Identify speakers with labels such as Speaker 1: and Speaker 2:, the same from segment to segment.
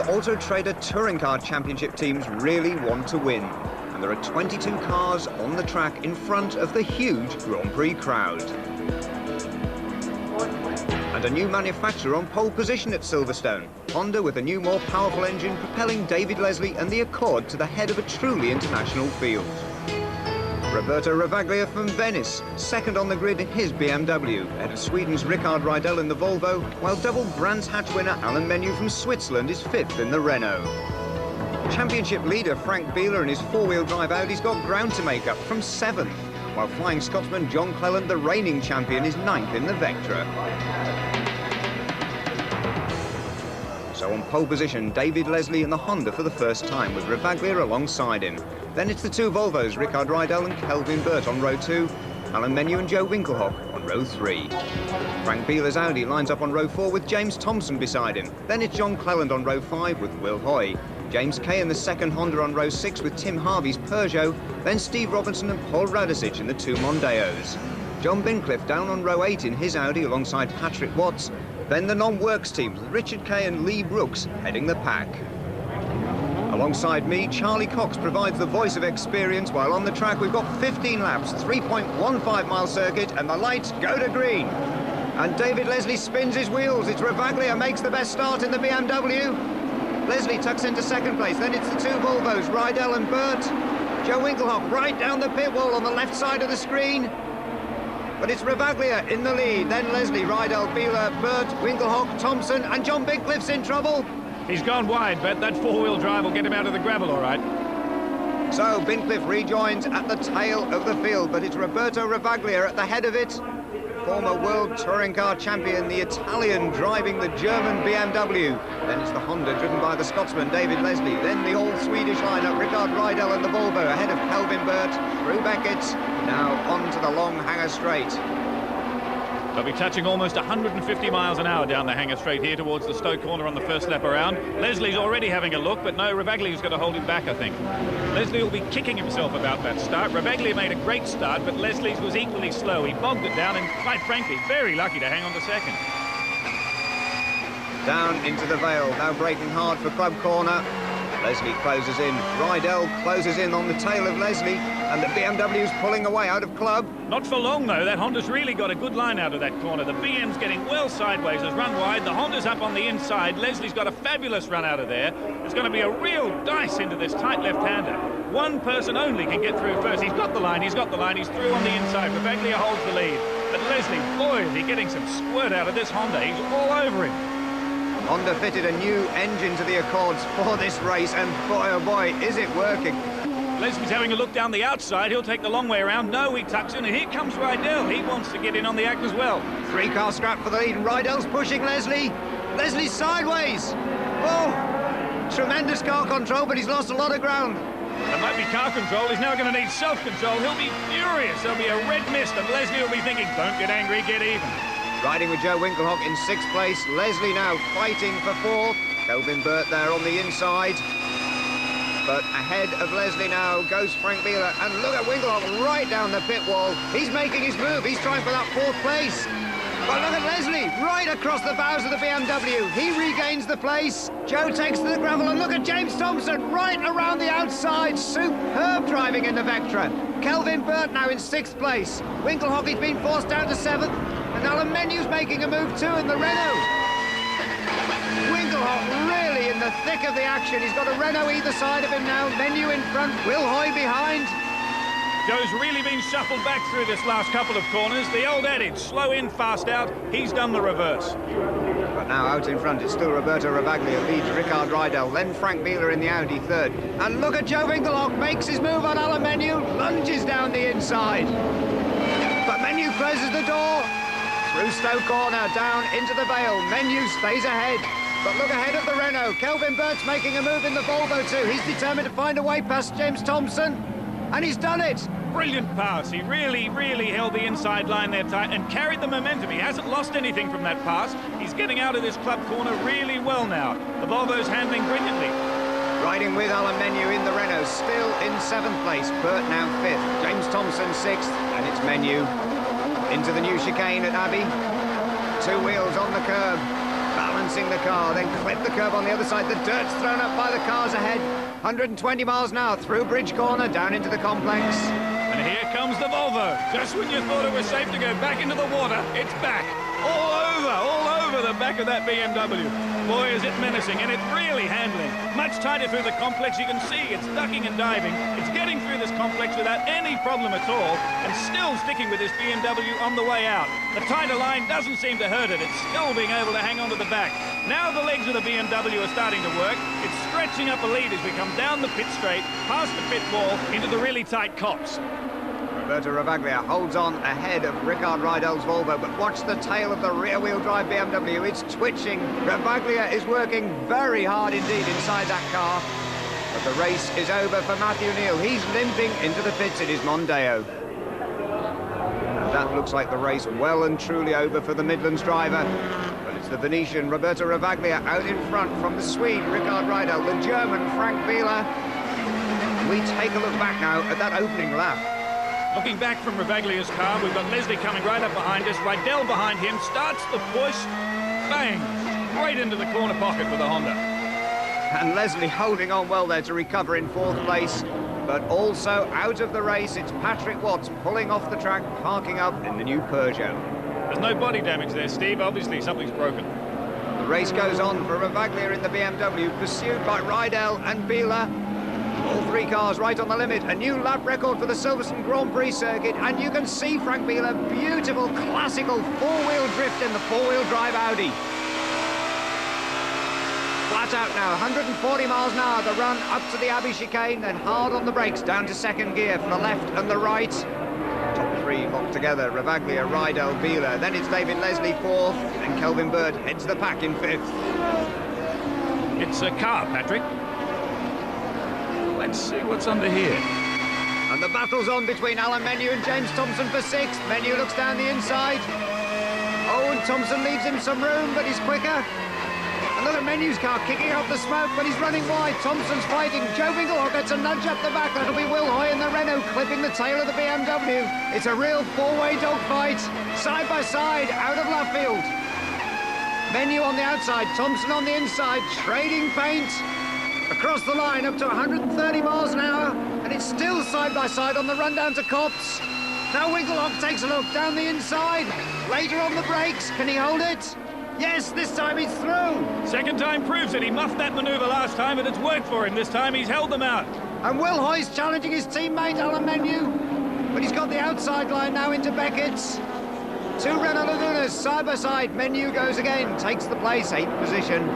Speaker 1: Auto Trader Touring Car Championship teams really want to win. And there are 22 cars on the track in front of the huge Grand Prix crowd. And a new manufacturer on pole position at Silverstone. Honda with a new, more powerful engine propelling David Leslie and the Accord to the head of a truly international field. Roberto Ravaglia from Venice, second on the grid in his BMW, ahead of Sweden's Rickard Rydell in the Volvo, while double Brands Hatch winner Alain Menu from Switzerland is fifth in the Renault. Championship leader Frank Bieler in his four-wheel drive Audi's got ground to make up from seventh, while Flying Scotsman John Cleland, the reigning champion, is ninth in the Vectra. So on pole position, David Leslie in the Honda for the first time, with Ravaglia alongside him. Then it's the two Volvos, Rickard Rydell and Kelvin Burt on row 2, Alain Menu and Joe Winkelhock on row 3. Frank Bieler's Audi lines up on row 4 with James Thompson beside him. Then it's John Cleland on row 5 with Will Hoy. James Kay in the second Honda on row 6 with Tim Harvey's Peugeot. Then Steve Robinson and Paul Radicic in the two Mondeos. John Bincliffe down on row 8 in his Audi alongside Patrick Watts. Then the non-works teams with Richard Kay and Lee Brooks heading the pack. Alongside me, Charlie Cox provides the voice of experience, while on the track we've got 15 laps, 3.15-mile circuit, and the lights go to green. And David Leslie spins his wheels. It's Ravaglia makes the best start in the BMW. Leslie tucks into second place. Then it's the two Volvos, Rydell and Burt. Joe Winkelhock right down the pit wall on the left side of the screen. But it's Ravaglia in the lead. Then Leslie, Rydell, Bieler, Burt, Winkelhock, Thompson, and John Bincliffe's in trouble.
Speaker 2: He's gone wide, but that four-wheel drive will get him out of the gravel all right.
Speaker 1: So Bincliffe rejoins at the tail of the field, but it's Roberto Ravaglia at the head of it. Former World Touring Car Champion, the Italian driving the German BMW. Then it's the Honda driven by the Scotsman David Leslie. Then the all-Swedish lineup, Rickard Rydell and the Volvo ahead of Kelvin Burt, through Beckett, now on to the long Hanger Straight.
Speaker 2: They'll be touching almost 150 miles an hour down the Hanger Straight here towards the Stoke corner on the first lap around. Leslie's already having a look, but no, Ravaglia's going to hold him back, I think. Leslie will be kicking himself about that start. Ravaglia made a great start, but Leslie's was equally slow. He bogged it down and, quite frankly, very lucky to hang on to second.
Speaker 1: Down into the Vale, now braking hard for Club Corner. Leslie closes in, Rydell closes in on the tail of Leslie, and the BMW's pulling away out of Club.
Speaker 2: Not for long, though. That Honda's really got a good line out of that corner. The BM's getting well sideways, has run wide. The Honda's up on the inside. Leslie's got a fabulous run out of there. It's going to be a real dice into this tight left-hander. One person only can get through first. He's got the line, he's through on the inside. Ravaglia holds the lead. But Leslie, boy, is he getting some squirt out of this Honda. He's all over him.
Speaker 1: Honda fitted a new engine to the Accords for this race, and boy, oh boy, is it working.
Speaker 2: Leslie's having a look down the outside. He'll take the long way around. No, he tucks in, and here comes Rydell. He wants to get in on the act as well.
Speaker 1: Three-car scrap for the lead, and Rydell's pushing Leslie. Leslie's sideways. Oh, tremendous car control, but he's lost a lot of ground.
Speaker 2: That might be car control. He's now going to need self-control. He'll be furious. There'll be a red mist, and Leslie will be thinking, don't get angry, get even.
Speaker 1: Riding with Joe Winkelhock in sixth place. Leslie now fighting for fourth. Kelvin Burt there on the inside. But ahead of Leslie now goes Frank Bieler. And look at Winkelhock right down the pit wall. He's making his move. He's trying for that fourth place. But look at Leslie right across the bows of the BMW. He regains the place. Joe takes to the gravel. And look at James Thompson right around the outside. Superb driving in the Vectra. Kelvin Burt now in sixth place. Winkelhock, he's been forced down to seventh. And Alain Menu's making a move too in the Renault. Winkelhock really in the thick of the action. He's got a Renault either side of him now. Menu in front, Will Hoy behind.
Speaker 2: Joe's really been shuffled back through this last couple of corners. The old adage, slow in, fast out. He's done the reverse.
Speaker 1: But now out in front, it's still Roberto Ravaglia leads Rickard Rydell, then Frank Bieler in the Audi third. And look at Joe Winkelhock, makes his move on Alain Menu, lunges down the inside. But Menu closes the door. Through Stoke Corner, down into the Vale. Menu stays ahead. But look ahead of the Renault. Kelvin Burt's making a move in the Volvo too. He's determined to find a way past James Thompson. And he's done it.
Speaker 2: Brilliant pass. He really held the inside line there tight and carried the momentum. He hasn't lost anything from that pass. He's getting out of this club corner really well now. The Volvo's handling brilliantly.
Speaker 1: Riding with Alain Menu in the Renault, still in seventh place. Burt now fifth. James Thompson sixth. And it's Menu into the new chicane at Abbey. Two wheels on the curb. Alain balancing the car, then clip the curb on the other side. The dirt's thrown up by the cars ahead. 120 miles an hour through Bridge Corner, down into the complex.
Speaker 2: And here comes the Volvo. Just when you thought it was safe to go back into the water, it's back. All over the back of that BMW. Boy, is it menacing, and it's really handling. Much tighter through the complex. You can see it's ducking and diving. It's getting through this complex without any problem at all, and still sticking with this BMW on the way out. The tighter line doesn't seem to hurt it. It's still being able to hang on to the back. Now the legs of the BMW are starting to work. It's stretching up a lead as we come down the pit straight, past the pit wall, into the really tight copse.
Speaker 1: Roberto Ravaglia holds on ahead of Rickard Rydell's Volvo, but watch the tail of the rear-wheel drive BMW. It's twitching. Ravaglia is working very hard indeed inside that car. But the race is over for Matthew Neal. He's limping into the pits in his Mondeo. And that looks like the race well and truly over for the Midlands driver. But it's the Venetian Roberto Ravaglia out in front from the Swede Rickard Rydell, the German Frank Wieler. We take a look back now at that opening lap.
Speaker 2: Looking back from Ravaglia's car, we've got Leslie coming right up behind us. Rydell behind him, starts the push, bang, right into the corner pocket with the Honda.
Speaker 1: And Leslie holding on well there to recover in fourth place. But also out of the race, it's Patrick Watts pulling off the track, parking up in the new Peugeot.
Speaker 2: There's no body damage there, Steve. Obviously, something's broken.
Speaker 1: The race goes on for Ravaglia in the BMW, pursued by Rydell and Wieler. All three cars right on the limit. A new lap record for the Silverstone Grand Prix circuit. And you can see Frank Wieler, beautiful, classical four-wheel drift in the four-wheel drive Audi. Flat out now, 140 miles an hour, the run up to the Abbey chicane, then hard on the brakes, down to second gear for the left and the right. Top three locked together, Ravaglia, Rydell, Wieler. Then it's David Leslie fourth, and Kelvin Bird heads the pack in fifth.
Speaker 2: It's a car, Patrick. Let's see what's under here.
Speaker 1: And the battle's on between Alan Menu and James Thompson for sixth. Menu looks down the inside. Oh, and Thompson leaves him some room, but he's quicker. Another Menu's car kicking up the smoke, but he's running wide. Thompson's fighting. Joe Winkelhock gets a nudge up the back. That'll be Will Hoy and the Renault clipping the tail of the BMW. It's a real four-way dogfight. Side by side, out of left field. Menu on the outside, Thompson on the inside, trading paint. Across the line up to 130 miles an hour, and it's still side by side on the run down to Copse. Now Winkelhock takes a look down the inside. Later on the brakes, can he hold it? Yes, this time he's through.
Speaker 2: Second time proves it. He muffed that manoeuvre last time, and it's worked for him this time. He's held them out.
Speaker 1: And Will Hoy's challenging his teammate, Alan Menu. But he's got the outside line now into Beckett's. Two Renault Lagunas side by side. Menu goes again, takes the place, 8th position.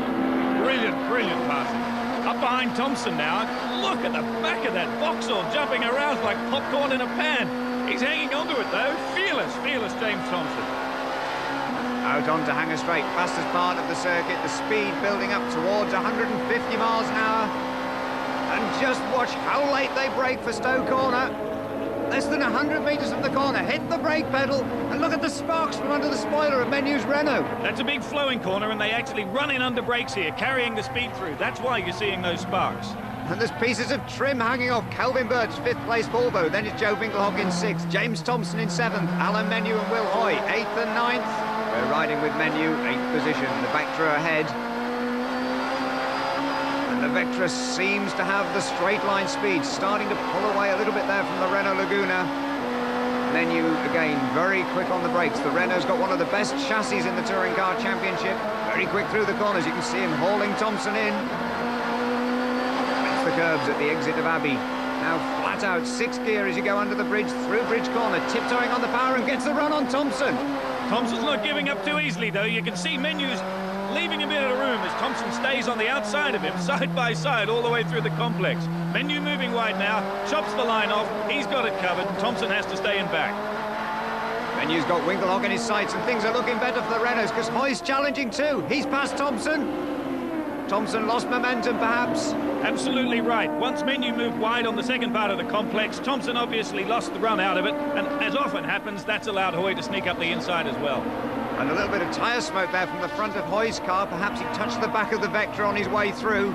Speaker 2: Brilliant, brilliant passing. Up behind Thompson now. Look at the back of that Vauxhall jumping around like popcorn in a pan. He's hanging onto it though. Fearless, fearless James Thompson.
Speaker 1: Out onto Hanger Straight, fastest part of the circuit. The speed building up towards 150 miles an hour. And just watch how late they brake for Stowe Corner. Less than 100 metres from the corner. Hit the brake pedal and look at the sparks from under the spoiler of Menu's Renault.
Speaker 2: That's a big flowing corner, and they actually run in under brakes here, carrying the speed through. That's why you're seeing those sparks.
Speaker 1: And there's pieces of trim hanging off. Kelvin Bird's 5th place Volvo. Then it's Joe Winkelhock in 6th. James Thompson in 7th. Alan Menu and Will Hoy 8th and 9th. We're riding with Menu, 8th position. The Vectra ahead. And the Vectra seems to have the straight line speed, starting to pull away a little bit there from the Renault Laguna. Menu, again, very quick on the brakes. The Renault's got one of the best chassis in the Touring Car Championship. Very quick through the corners. You can see him hauling Thompson in. That's the curbs at the exit of Abbey. Now flat out, 6th gear as you go under the bridge, through Bridge Corner, tiptoeing on the power and gets the run on Thompson.
Speaker 2: Thompson's not giving up too easily, though. You can see Menu's leaving a bit of room as Thompson stays on the outside of him, side by side, all the way through the complex. Menu moving wide now, chops the line off. He's got it covered. Thompson has to stay in back.
Speaker 1: Menu's got Winkelhock in his sights, and things are looking better for the Renaults because Hoy's challenging too. He's past Thompson. Thompson lost momentum, perhaps.
Speaker 2: Absolutely right. Once Menu moved wide on the second part of the complex, Thompson obviously lost the run out of it, and as often happens, that's allowed Hoy to sneak up the inside as well.
Speaker 1: And a little bit of tyre smoke there from the front of Hoy's car. Perhaps he touched the back of the Vectra on his way through.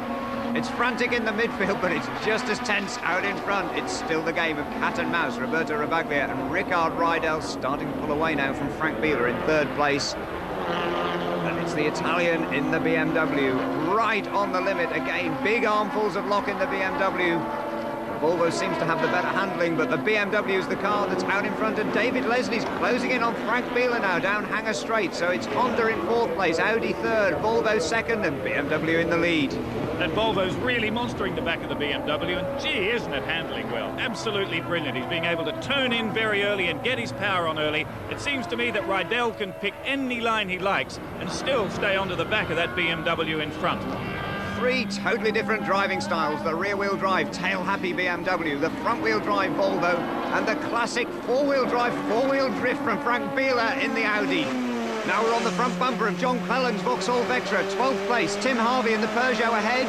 Speaker 1: It's frantic in the midfield, but it's just as tense out in front. It's still the game of cat and mouse. Roberto Ravaglia and Rickard Rydell starting to pull away now from Frank Wieler in 3rd place. And it's It's the Italian in the BMW, right on the limit. Again, big armfuls of lock in the BMW. The Volvo seems to have the better handling, but the BMW is the car that's out in front, and David Leslie's closing in on Frank Bieler now, down Hanger Straight. So it's Honda in fourth place, Audi third, Volvo second, and BMW in the lead.
Speaker 2: That Volvo's really monstering the back of the BMW, and gee, isn't it handling well? Absolutely brilliant. He's being able to turn in very early and get his power on early. It seems to me that Rydell can pick any line he likes and still stay onto the back of that BMW in front.
Speaker 1: Three totally different driving styles: the rear-wheel drive, tail-happy BMW, the front-wheel drive Volvo, and the classic four-wheel drive, four-wheel drift from Frank Bieler in the Audi. Now we're on the front bumper of John Cleland's Vauxhall Vectra, 12th place. Tim Harvey in the Peugeot ahead.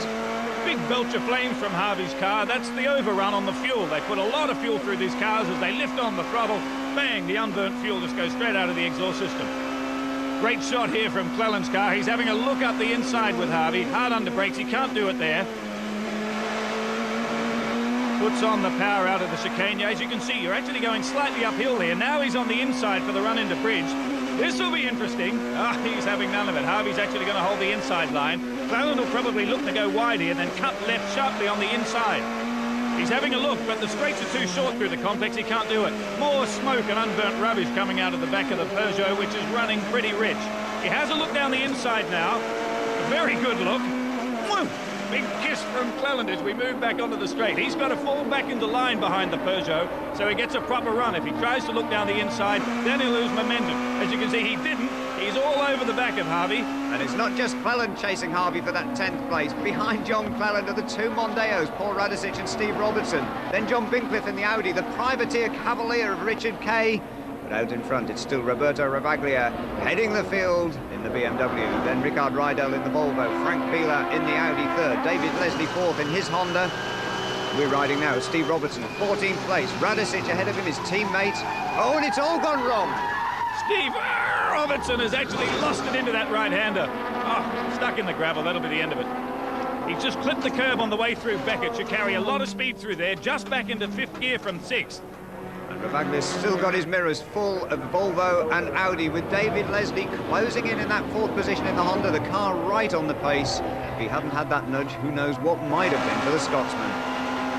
Speaker 2: Big belch of flames from Harvey's car. That's the overrun on the fuel. They put a lot of fuel through these cars as they lift on the throttle. Bang, the unburnt fuel just goes straight out of the exhaust system. Great shot here from Cleland's car. He's having a look up the inside with Harvey. Hard under brakes, he can't do it there. Puts on the power out of the chicane. As you can see, you're actually going slightly uphill there. Now he's on the inside for the run into bridge. This will be interesting. He's having none of it. Harvey's actually going to hold the inside line. Cleland will probably look to go wide here, then cut left sharply on the inside. He's having a look, but the straights are too short through the complex. He can't do it. More smoke and unburnt rubbish coming out of the back of the Peugeot, which is running pretty rich. He has a look down the inside now. A very good look. Woo! Big kiss from Cleland as we move back onto the straight. He's got to fall back into line behind the Peugeot, so he gets a proper run. If he tries to look down the inside, then he'll lose momentum. As you can see, he didn't. He's all over the back of Harvey.
Speaker 1: And it's not just Cleland chasing Harvey for that 10th place. Behind John Cleland are the two Mondeos, Paul Radicic and Steve Robertson. Then John Bincliffe in the Audi, the privateer Cavalier of Richard Kay. But out in front, it's still Roberto Ravaglia heading the field in the BMW. Then Rickard Rydell in the Volvo, Frank Bieler in the Audi third, David Leslie fourth in his Honda. We're riding now, Steve Robertson, 14th place. Radicic ahead of him, his teammate. Oh, and it's all gone wrong.
Speaker 2: Steve Robertson has actually lost it into that right-hander. Oh, stuck in the gravel, that'll be the end of it. He's just clipped the curb on the way through Beckett. Should carry a lot of speed through there, just back into fifth gear from sixth.
Speaker 1: And Ravaglia's still got his mirrors full of Volvo and Audi, with David Leslie closing in that fourth position in the Honda, the car right on the pace. If he hadn't had that nudge, who knows what might have been for the Scotsman.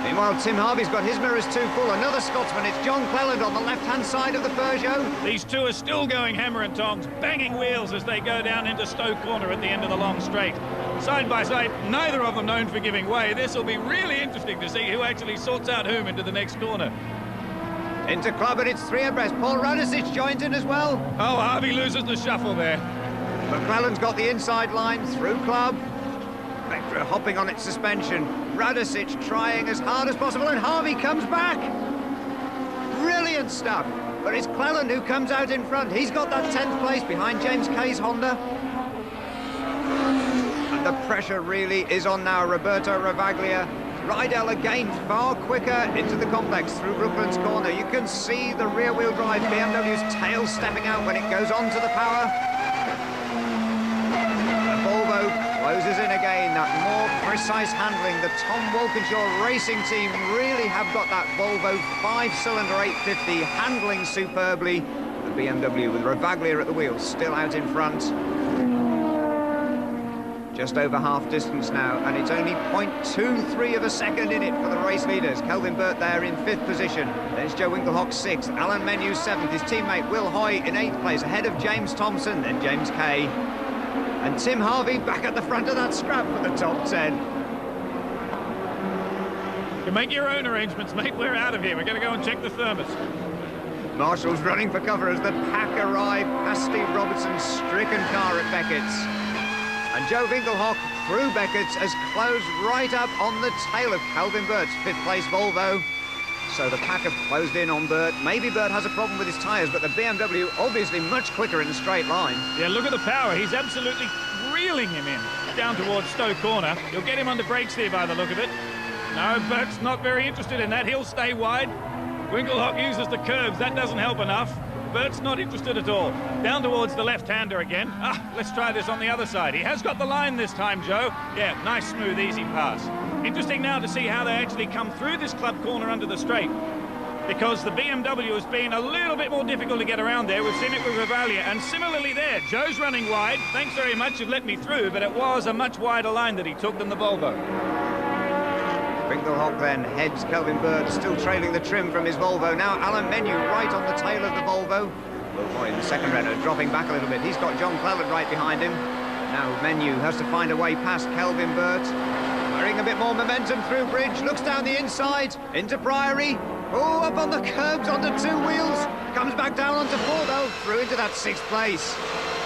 Speaker 1: Meanwhile, Tim Harvey's got his mirrors too full. Another Scotsman, it's John Cleland on the left-hand side of the Peugeot.
Speaker 2: These two are still going hammer and tongs, banging wheels as they go down into Stowe Corner at the end of the long straight. Side by side, neither of them known for giving way. This will be really interesting to see who actually sorts out whom into the next corner.
Speaker 1: Into club, and it's three abreast. Paul Radicic joins in as well.
Speaker 2: Oh, Harvey loses the shuffle there.
Speaker 1: But Cleland's got the inside line through club. Vectra hopping on its suspension. Radicic trying as hard as possible, and Harvey comes back. Brilliant stuff. But it's Cleland who comes out in front. He's got that 10th place behind James Kay's Honda. And the pressure really is on now. Roberto Ravaglia. Rydell again far quicker into the complex through Brooklands Corner. You can see the rear-wheel drive BMW's tail stepping out when it goes onto the power. The Volvo closes in again, that more precise handling. The Tom Walkinshaw Racing Team really have got that Volvo 5-cylinder 850 handling superbly. The BMW with Ravaglia at the wheel still out in front. Just over half distance now, and it's only 0.23 of a second in it for the race leaders. Kelvin Burt there in 5th position. There's Joe Winkelhock 6th, Alan Menu 7th, his teammate Will Hoy in 8th place, ahead of James Thompson, then James Kay. And Tim Harvey back at the front of that scrap for the top 10.
Speaker 2: You make your own arrangements, mate. We're out of here. We're going to go and check the thermos.
Speaker 1: Marshall's running for cover as the pack arrive past Steve Robertson's stricken car at Beckett's. And Joe Winkelhock through Beckett's has closed right up on the tail of Kelvin Burt's 5th place Volvo. So the pack have closed in on Burt. Maybe Burt has a problem with his tyres, but the BMW obviously much quicker in a straight line.
Speaker 2: Yeah, look at the power. He's absolutely reeling him in down towards Stowe Corner. He'll get him under brakes there by the look of it. No, Burt's not very interested in that. He'll stay wide. Winkelhock uses the curbs. That doesn't help enough. Burt's not interested at all. Down towards the left-hander again. Let's try this on the other side. He has got the line this time, Joe. Yeah, nice, smooth, easy pass. Interesting now to see how they actually come through this club corner under the straight. because the BMW has been a little bit more difficult to get around there. We've seen it with Rivaglia, and similarly there. Joe's running wide. Thanks very much, you've let me through, but it was a much wider line that he took than the Volvo.
Speaker 1: Winkelhock then heads Kelvin Bird, still trailing the trim from his Volvo. Now Alan Menu right on the tail of the Volvo. Will Hoy in the second Renault dropping back a little bit. He's got John Cleland right behind him. Now Menu has to find a way past Kelvin Bird. Carrying a bit more momentum through bridge, looks down the inside, into Priory. Oh, up on the curbs, onto two wheels. Comes back down onto four, though, through into that sixth place.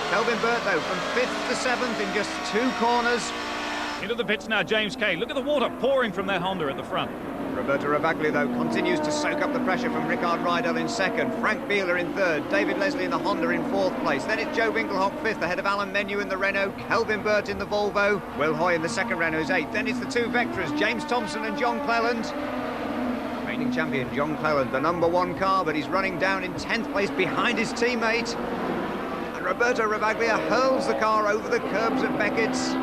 Speaker 1: Kelvin Burt, though, from fifth to seventh in just two corners.
Speaker 2: Into the pits now, James Kay. Look at the water pouring from that Honda at the front.
Speaker 1: Roberto Ravaglia, though, continues to soak up the pressure from Rickard Rydell in second. Frank Bieler in third. David Leslie in the Honda in fourth place. Then it's Joe Winkelhock fifth, ahead of Alan Menu in the Renault. Kelvin Burt in the Volvo. Will Hoy in the second Renault is eighth. Then it's the two Vectras, James Thompson and John Cleland. Reigning champion John Cleland, the #1 car, but he's running down in 10th place behind his teammate. And Roberto Ravaglia hurls the car over the curbs at Beckett's.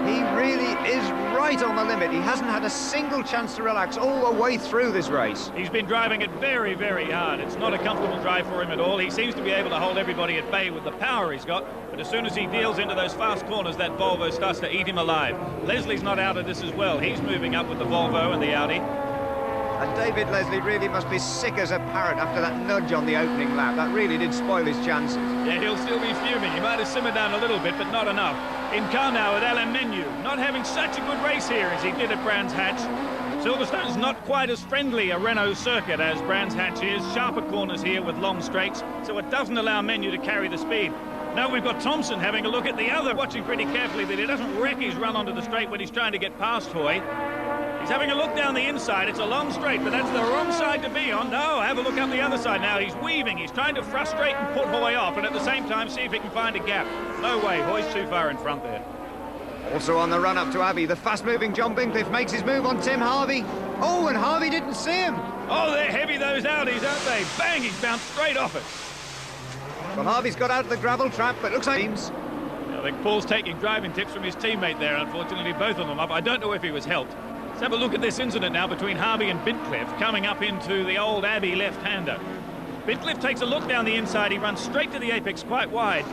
Speaker 1: He really is right on the limit. He hasn't had a single chance to relax all the way through this race.
Speaker 2: He's been driving it very, very hard. It's not a comfortable drive for him at all. He seems to be able to hold everybody at bay with the power he's got, but as soon as he deals into those fast corners, that Volvo starts to eat him alive. Leslie's not out of this as well. He's moving up with the Volvo and the Audi.
Speaker 1: And David Leslie really must be sick as a parrot after that nudge on the opening lap. That really did spoil his chances.
Speaker 2: Yeah, he'll still be fuming. He might have simmered down a little bit, but not enough. In car now with Alan Menu, not having such a good race here as he did at Brands Hatch. Silverstone's not quite as friendly a Renault circuit as Brands Hatch is. Sharper corners here with long straights, so it doesn't allow Menu to carry the speed. Now we've got Thompson having a look at the other, watching pretty carefully that he doesn't wreck his run onto the straight when he's trying to get past Hoy. He's having a look down the inside. It's a long straight, but that's the wrong side to be on. No, have a look up the other side now. He's weaving. He's trying to frustrate and put Hoy off, and at the same time see if he can find a gap. No way. Hoy's too far in front there.
Speaker 1: Also on the run up to Abbey, the fast-moving John Bincliffe makes his move on Tim Harvey. Oh, and Harvey didn't see him.
Speaker 2: Oh, they're heavy, those Audis, aren't they? Bang, he's bounced straight off it.
Speaker 1: Well, Harvey's got out of the gravel trap, but looks like
Speaker 2: I think Paul's taking driving tips from his teammate there. Unfortunately, both of them up. I don't know if he was helped. Let's have a look at this incident now between Harvey and Bincliffe coming up into the old Abbey left-hander. Bincliffe takes a look down the inside. He runs straight to the apex quite wide.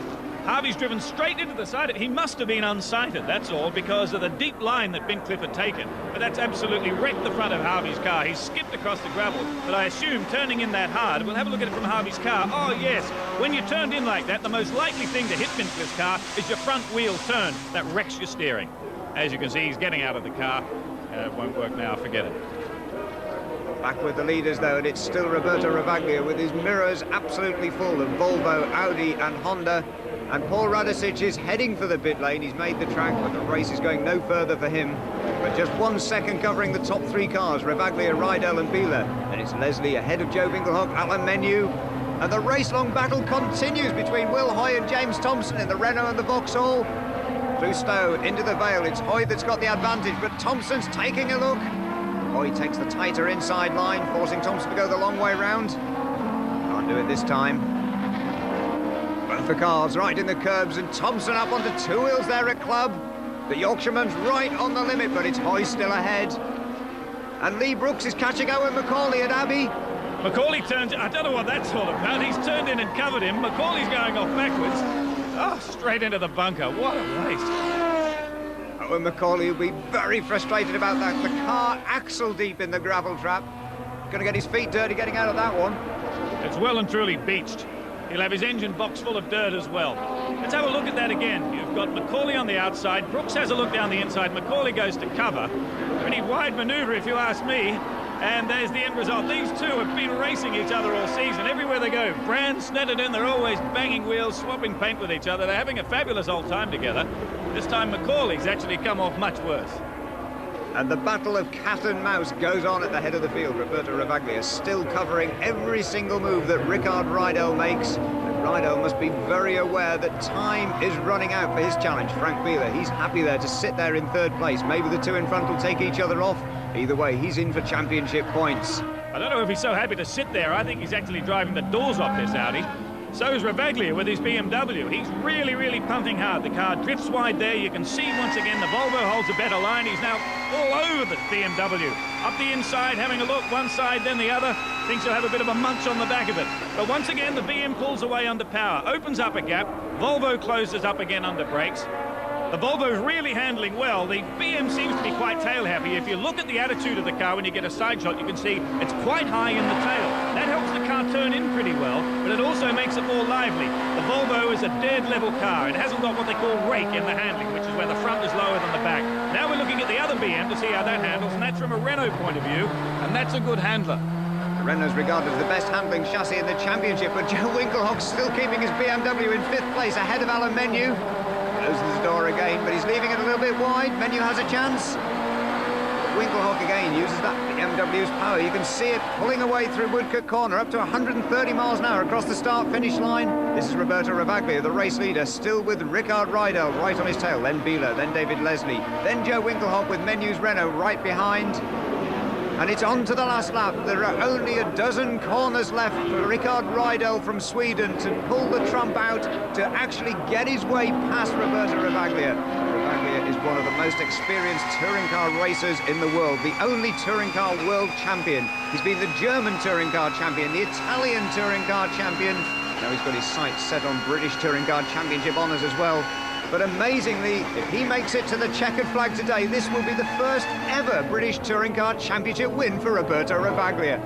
Speaker 2: Harvey's driven straight into the side. He must have been unsighted, that's all, because of the deep line that Bincliffe had taken. But that's absolutely wrecked the front of Harvey's car. He's skipped across the gravel, but I assume turning in that hard. We'll have a look at it from Harvey's car. Oh, yes, when you're turned in like that, the most likely thing to hit Bincliffe's car is your front wheel turn. That wrecks your steering. As you can see, he's getting out of the car. It won't work now, forget it.
Speaker 1: Back with the leaders, though, and it's still Roberto Ravaglia with his mirrors absolutely full of Volvo, Audi and Honda. And Paul Radicic is heading for the pit lane. He's made the track, but the race is going no further for him. But just 1 second covering the top three cars, Ravaglia, Rydell and Bieler. And it's Leslie ahead of Joe Winkelhock, Alan Menu. And the race-long battle continues between Will Hoy and James Thompson in the Renault and the Vauxhall. Through Stowe, into the Vale, it's Hoy that's got the advantage, but Thompson's taking a look. Hoy takes the tighter inside line, forcing Thompson to go the long way round. Can't do it this time. Both the cars right in the curbs, and Thompson up onto two wheels there at Club. The Yorkshireman's right on the limit, but it's Hoy still ahead. And Lee Brooks is catching Owen Macaulay at Abbey.
Speaker 2: Macaulay turns, I don't know what that's all about. He's turned in and covered him. Macaulay's going off backwards. Oh, straight into the bunker. What a race.
Speaker 1: Owen Macaulay will be very frustrated about that. The car axle deep in the gravel trap. Going to get his feet dirty getting out of that one.
Speaker 2: It's well and truly beached. He'll have his engine box full of dirt as well. Let's have a look at that again. You've got Macaulay on the outside. Brooks has a look down the inside. Macaulay goes to cover. Pretty wide manoeuvre, if you ask me. And there's the end result. These two have been racing each other all season. Everywhere they go, Brand, Snedden, they're always banging wheels, swapping paint with each other. They're having a fabulous old time together. This time Macaulay's actually come off much worse.
Speaker 1: And the battle of cat and mouse goes on at the head of the field. Roberto Ravaglia still covering every single move that Rickard Rydell makes. And Rydell must be very aware that time is running out for his challenge. Frank Bieler, he's happy there to sit there in third place. Maybe the two in front will take each other off. Either way, he's in for championship points.
Speaker 2: I don't know if he's so happy to sit there. I think he's actually driving the doors off this Audi. So is Ravaglia with his BMW. He's really pumping hard. The car drifts wide there. You can see once again the Volvo holds a better line. He's now all over the BMW. Up the inside, having a look, one side, then the other. Thinks he'll have a bit of a munch on the back of it. But once again, the BM pulls away under power, opens up a gap. Volvo closes up again under brakes. The Volvo's really handling well. The BM seems to be quite tail happy. If you look at the attitude of the car when you get a side shot, you can see it's quite high in the tail. That helps the car turn in pretty well, but it also makes it more lively. The Volvo is a dead level car. It hasn't got what they call rake in the handling, which is where the front is lower than the back. Now we're looking at the other BM to see how that handles, and that's from a Renault point of view, and that's a good handler.
Speaker 1: Renault's regarded as the best handling chassis in the championship, but Joe Winkelhock's still keeping his BMW in 5th place ahead of Alan Menu. Closes the door again, but he's leaving it a little bit wide. Menu has a chance. Winkelhock again uses that BMW's power. You can see it pulling away through Woodcote Corner up to 130 miles an hour across the start-finish line. This is Roberto Ravaglia, the race leader, still with Rickard Rydell right on his tail, then Beeler, then David Leslie, then Joe Winkelhock with Menu's Renault right behind. And it's on to the last lap. There are only a dozen corners left for Rickard Rydell from Sweden to pull the trump out, to actually get his way past Roberto Ravaglia. Ravaglia is one of the most experienced touring car racers in the world, the only touring car world champion. He's been the German touring car champion, the Italian touring car champion. Now he's got his sights set on British touring car championship honours as well. But amazingly, if he makes it to the checkered flag today, this will be the first ever British Touring Car Championship win for Roberto Ravaglia.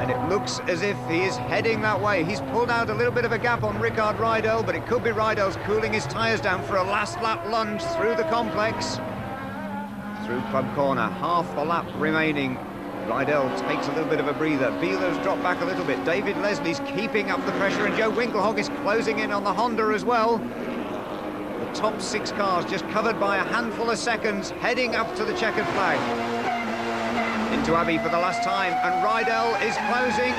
Speaker 1: And it looks as if he is heading that way. He's pulled out a little bit of a gap on Rickard Rydell, but it could be Rydell's cooling his tyres down for a last lap lunge through the complex. Through Club Corner, half a lap remaining. Rydell takes a little bit of a breather. Beeler's dropped back a little bit. David Leslie's keeping up the pressure, and Joe Winkelhock is closing in on the Honda as well. The top 6 cars just covered by a handful of seconds, heading up to the checkered flag. Into Abbey for the last time, and Rydell is closing.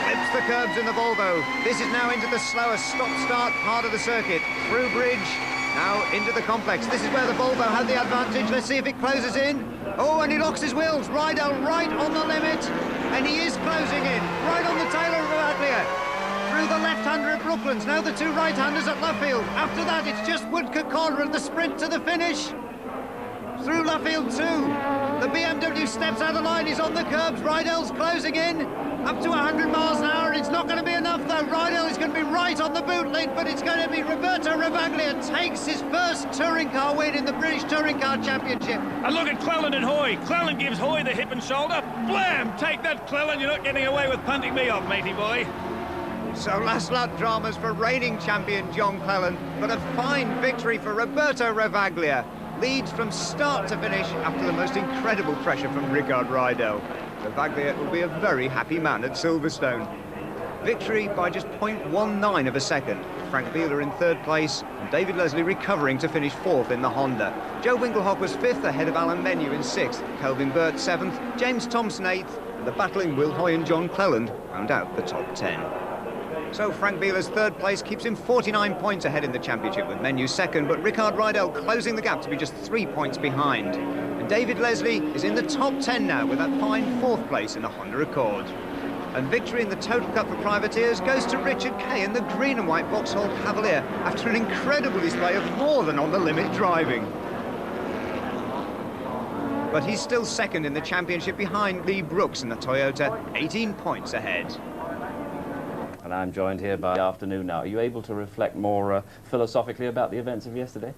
Speaker 1: Flips the curbs in the Volvo. This is now into the slower stop-start part of the circuit. Through bridge, now into the complex. This is where the Volvo had the advantage. Let's see if it closes in. Oh, and he locks his wheels. Rydell right on the limit, and he is closing in. Right on the tail of Ravaglia. Through the left-hander at Brooklands, now the 2 right-handers at Luffield. After that, it's just Woodcote Corner and the sprint to the finish. Through Luffield too. The BMW steps out of line, he's on the curbs. Rydell's closing in, up to 100 miles an hour. It's not going to be enough though. Rydell is going to be right on the boot link, but it's going to be Roberto Ravaglia takes his first touring car win in the British Touring Car Championship.
Speaker 2: And look at Cleland and Hoy. Cleland gives Hoy the hip and shoulder. Blam! Take that, Cleland. You're not getting away with punting me off, matey boy.
Speaker 1: So last lap dramas for reigning champion John Cleland, but a fine victory for Roberto Ravaglia. Leads from start to finish after the most incredible pressure from Rickard Rydell. Ravaglia will be a very happy man at Silverstone. Victory by just 0.19 of a second. Frank Beeler in 3rd place, and David Leslie recovering to finish 4th in the Honda. Joe Winkelhock was 5th ahead of Alan Menu in 6th, Kelvin Burt 7th, James Thompson 8th, and the battling Will Hoy and John Cleland round out the top 10. So Frank Beeler's 3rd place keeps him 49 points ahead in the championship, with Menu 2nd, but Rickard Rydell closing the gap to be just 3 points behind. And David Leslie is in the top 10 now with that fine 4th place in the Honda Accord. And victory in the Total Cup for Privateers goes to Richard Kay in the green and white Vauxhall Cavalier after an incredible display of more than on-the-limit driving. But he's still 2nd in the championship behind Lee Brooks in the Toyota, 18 points ahead.
Speaker 3: And I'm joined here by the afternoon now. Are you able to reflect more philosophically about the events of yesterday?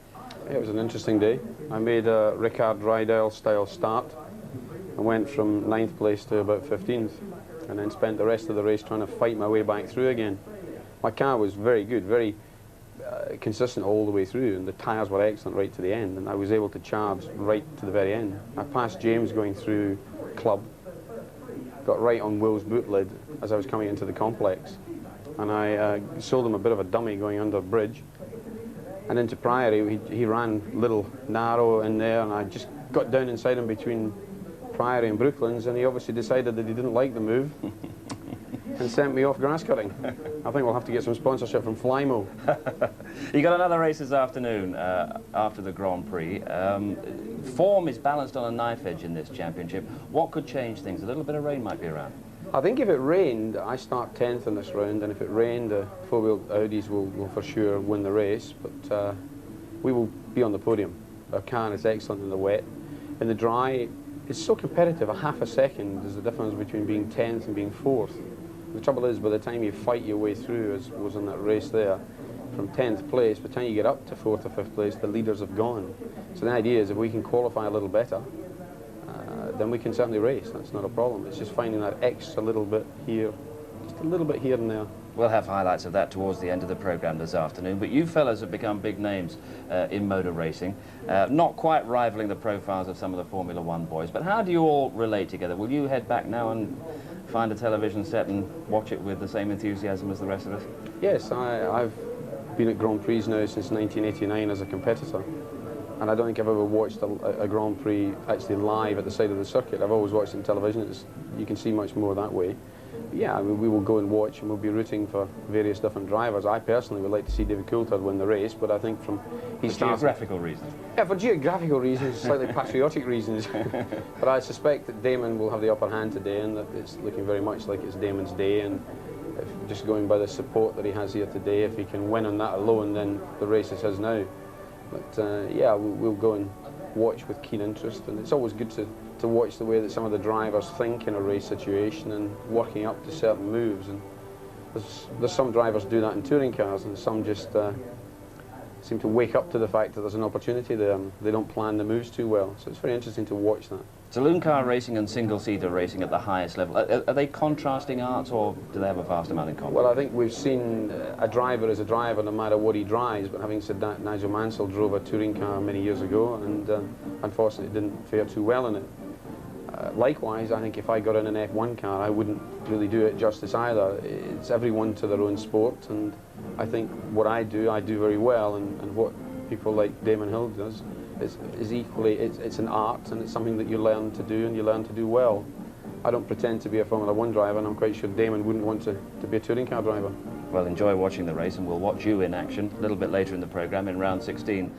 Speaker 4: It was an interesting day. I made a Rickard Rydell style start. I went from 9th place to about 15th, and then spent the rest of the race trying to fight my way back through again. My car was very good, very consistent all the way through, and the tyres were excellent right to the end, and I was able to charge right to the very end. I passed James going through Club, got right on Will's boot lid as I was coming into the complex, and I sold him a bit of a dummy going under bridge. And into Priory, he ran a little narrow in there, and I just got down inside him between Priory and Brooklands, and he obviously decided that he didn't like the move and sent me off grass cutting. I think we'll have to get some sponsorship from Flymo.
Speaker 3: You got another race this afternoon after the Grand Prix. Form is balanced on a knife edge in this championship. What could change things? A little bit of rain might be around.
Speaker 4: I think if it rained, I start 10th in this round, and if it rained, the four-wheel Audis will for sure win the race, but we will be on the podium. Our car is excellent in the wet. In the dry, it's so competitive. A half a second is the difference between being 10th and being 4th. The trouble is, by the time you fight your way through, as was in that race there, from 10th place, by the time you get up to 4th or 5th place, the leaders have gone. So the idea is if we can qualify a little better, then we can certainly race. That's not a problem. It's just finding that extra little bit here, just a little bit here and there.
Speaker 3: We'll have highlights of that towards the end of the programme this afternoon, but you fellas have become big names in motor racing, not quite rivaling the profiles of some of the Formula One boys, but how do you all relate together? Will you head back now and find a television set and watch it with the same enthusiasm as the rest of us?
Speaker 4: Yes, I've been at Grand Prix now since 1989 as a competitor, and I don't think I've ever watched a Grand Prix actually live at the side of the circuit. I've always watched it on television. You can see much more that way. But yeah, I mean, we will go and watch, and we'll be rooting for various different drivers. I personally would like to see David Coulthard win the race, but I think from his
Speaker 3: geographical reasons.
Speaker 4: Yeah, for geographical reasons, slightly patriotic reasons. But I suspect that Damon will have the upper hand today, and that it's looking very much like it's Damon's day. And just going by the support that he has here today, if he can win on that alone, then the race is his now. But yeah, we'll go and watch with keen interest, and it's always good to watch the way that some of the drivers think in a race situation and working up to certain moves. And there's some drivers do that in touring cars, and some just seem to wake up to the fact that there's an opportunity there, and they don't plan the moves too well. So it's very interesting to watch that.
Speaker 3: Saloon car racing and single-seater racing at the highest level, are they contrasting arts, or do they have a vast amount in common?
Speaker 4: Well, I think we've seen a driver is a driver no matter what he drives, but having said that, Nigel Mansell drove a touring car many years ago, and unfortunately didn't fare too well in it. Likewise, I think if I got in an F1 car, I wouldn't really do it justice either. It's everyone to their own sport, and I think what I do very well, and what people like Damon Hill does is equally, it's an art, and it's something that you learn to do, and you learn to do well. I don't pretend to be a Formula One driver, and I'm quite sure Damon wouldn't want to be a touring car driver.
Speaker 3: Well, enjoy watching the race, and we'll watch you in action a little bit later in the programme in round 16.